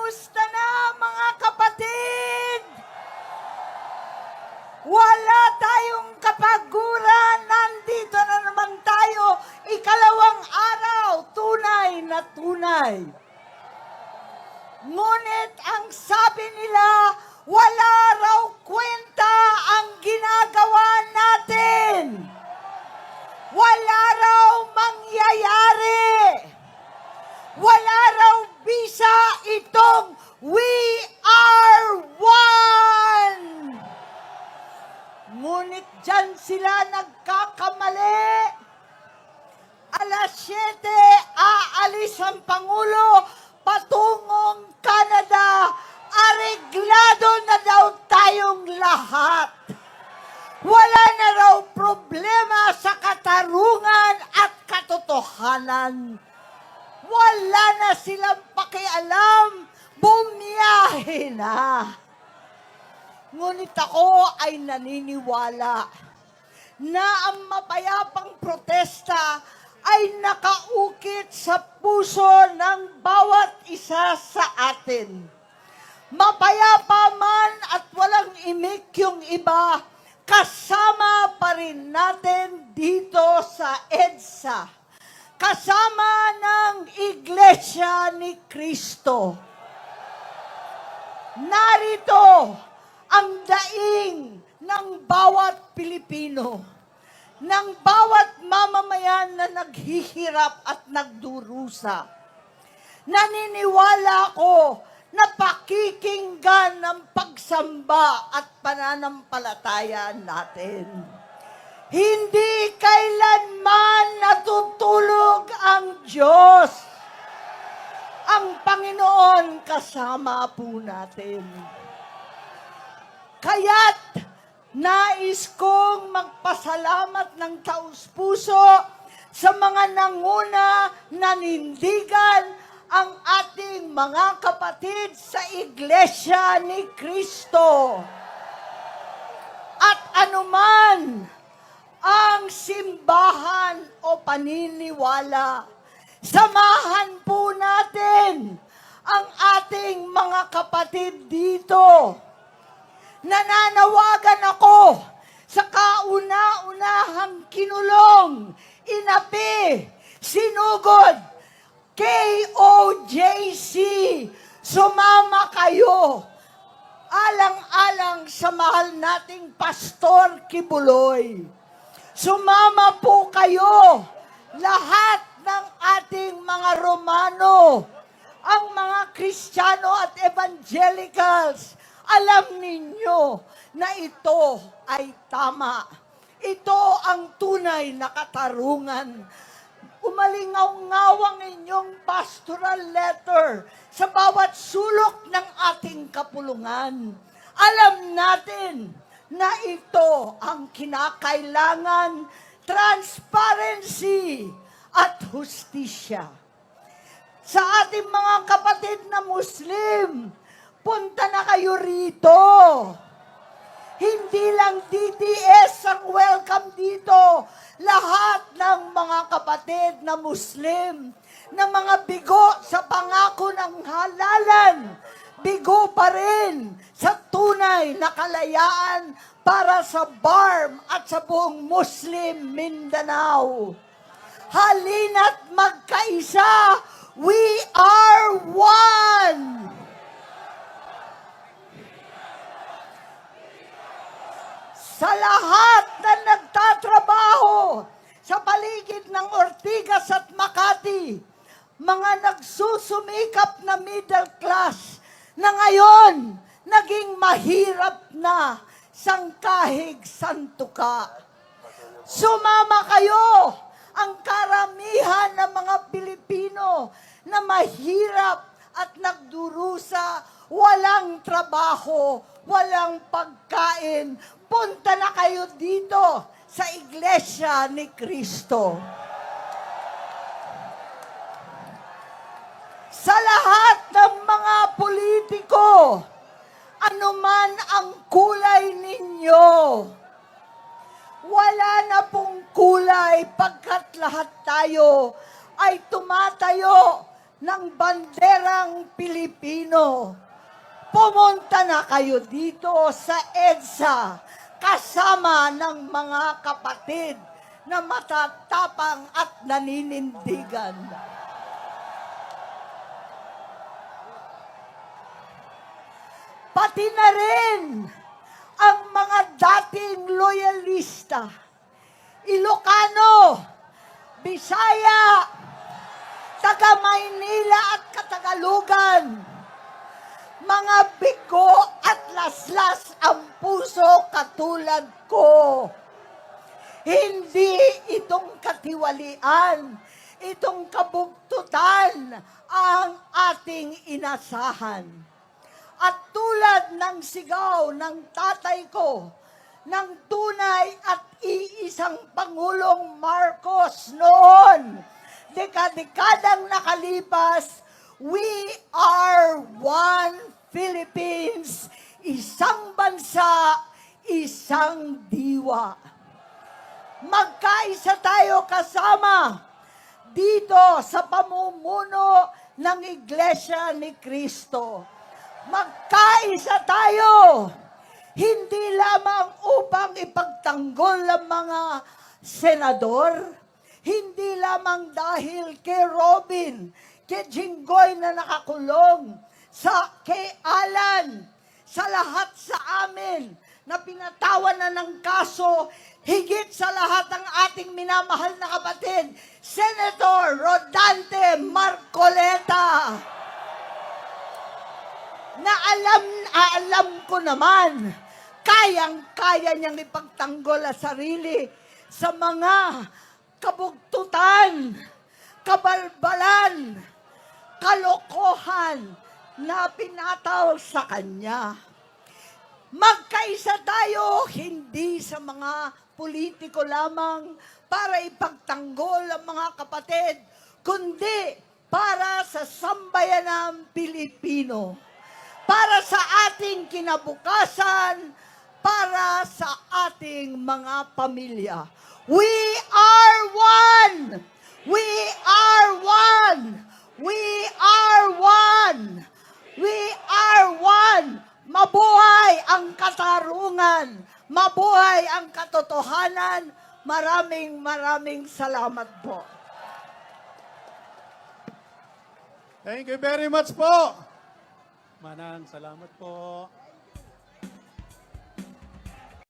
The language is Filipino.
Kamusta na mga kapatid? Wala tayong kapaguran. Nandito na naman tayo. Ikalawang araw, tunay na tunay. Ngunit ang sabi nila, wala raw kwenta ang ginagawa natin. Wala raw mangyayari. Wala raw bisa itong We Are One. Ngunit dyan sila nagkakamali. Alas 7, aalis ang Pangulo patungong Canada. Areglado na daw tayong lahat. Wala na raw problema sa katarungan at katotohanan. Wala na silang pakialam, bumiyahe na. Ngunit ako ay naniniwala na ang mapayapang protesta ay nakaukit sa puso ng bawat isa sa atin. Mapayapa man at walang imik yung iba, kasama pa rin natin dito sa EDSA. Kasama ng Iglesia ni Cristo. Narito ang daing ng bawat Pilipino, ng bawat mamamayan na naghihirap at nagdurusa. Naniniwala ko na pakikinggan ng pagsamba at pananampalataya natin. Hindi kailanman natutulog ang Diyos. Ang Panginoon kasama po natin. Kaya't nais kong magpasalamat ng taus-puso sa mga nanguna nanindigan ang ating mga kapatid sa Iglesia ni Cristo. At anuman ang simbahan o paniniwala, samahan po natin ang ating mga kapatid dito. Nananawagan ako sa kauna-unahang kinulong, inapi, sinugod, KOJC, sumama kayo. Alang-alang sa mahal nating Pastor Kibuloy. Sumama po kayo, lahat ng ating mga Romano, ang mga Kristiyano at Evangelicals, alam ninyo na ito ay tama. Ito ang tunay na katarungan. Umalingaw-ngawang inyong pastoral letter sa bawat sulok ng ating kapulungan. Alam natin na ito ang kinakailangan, transparency at hustisya. Sa ating mga kapatid na Muslim, punta na kayo rito. Hindi lang DTS ang welcome dito. Lahat ng mga kapatid na Muslim, na mga bigo sa pangako ng halalan, bigo pa rin sa tunay na kalayaan para sa BARM at sa buong Muslim Mindanao. Halina't magkaisa, we are one! Sa lahat na nagtatrabaho sa paligid ng Ortigas at Makati, mga nagsusumikap na middle class na ngayon naging mahirap na sangkahig santuka. Sumama kayo, ang karamihan ng mga Pilipino na mahirap at nagdurusa, walang trabaho, walang pagkain. Punta na kayo dito sa Iglesia ni Cristo. Sa lahat ng mga politiko, anuman ang kulay ninyo, wala na pong kulay pagkat lahat tayo ay tumatayo ng banderang Pilipino. Pumunta na kayo dito sa EDSA kasama ng mga kapatid na matatapang at naninindigan. Pati na rin ang mga dating loyalista, Ilocano, Bisaya, taga Maynila at Katagalugan, mga bigo at laslas ang puso katulad ko. Hindi itong katiwalian, itong kabugtutan ang ating inasahan. At tulad ng sigaw ng tatay ko, ng tunay at iisang Pangulong Marcos noon, dekadang nakalipas, we are one Philippines, isang bansa, isang diwa. Magkaisa tayo kasama dito sa pamumuno ng Iglesia ni Cristo. Magkaisa tayo, hindi lamang upang ipagtanggol ang mga senador, hindi lamang dahil kay Robin, kay Jinggoy na nakakulong, kay Alan, sa lahat sa amin na pinatawan na ng kaso, higit sa lahat ng ating minamahal na kapatid, Senator Rodante Marcoleta, na alam ko naman, kayang-kaya niyang ipagtanggol ang sarili sa mga kabugtutan, kabalbalan, kalokohan na pinataw sa kanya. Magkaisa tayo, hindi sa mga politiko lamang para ipagtanggol ang mga kapatid, kundi para sa sambayanang Pilipino. Para sa ating kinabukasan, para sa ating mga pamilya. We are one! We are one! We are one! We are one! Mabuhay ang katarungan! Mabuhay ang katotohanan! Maraming salamat po. Thank you very much po. Manang, salamat po.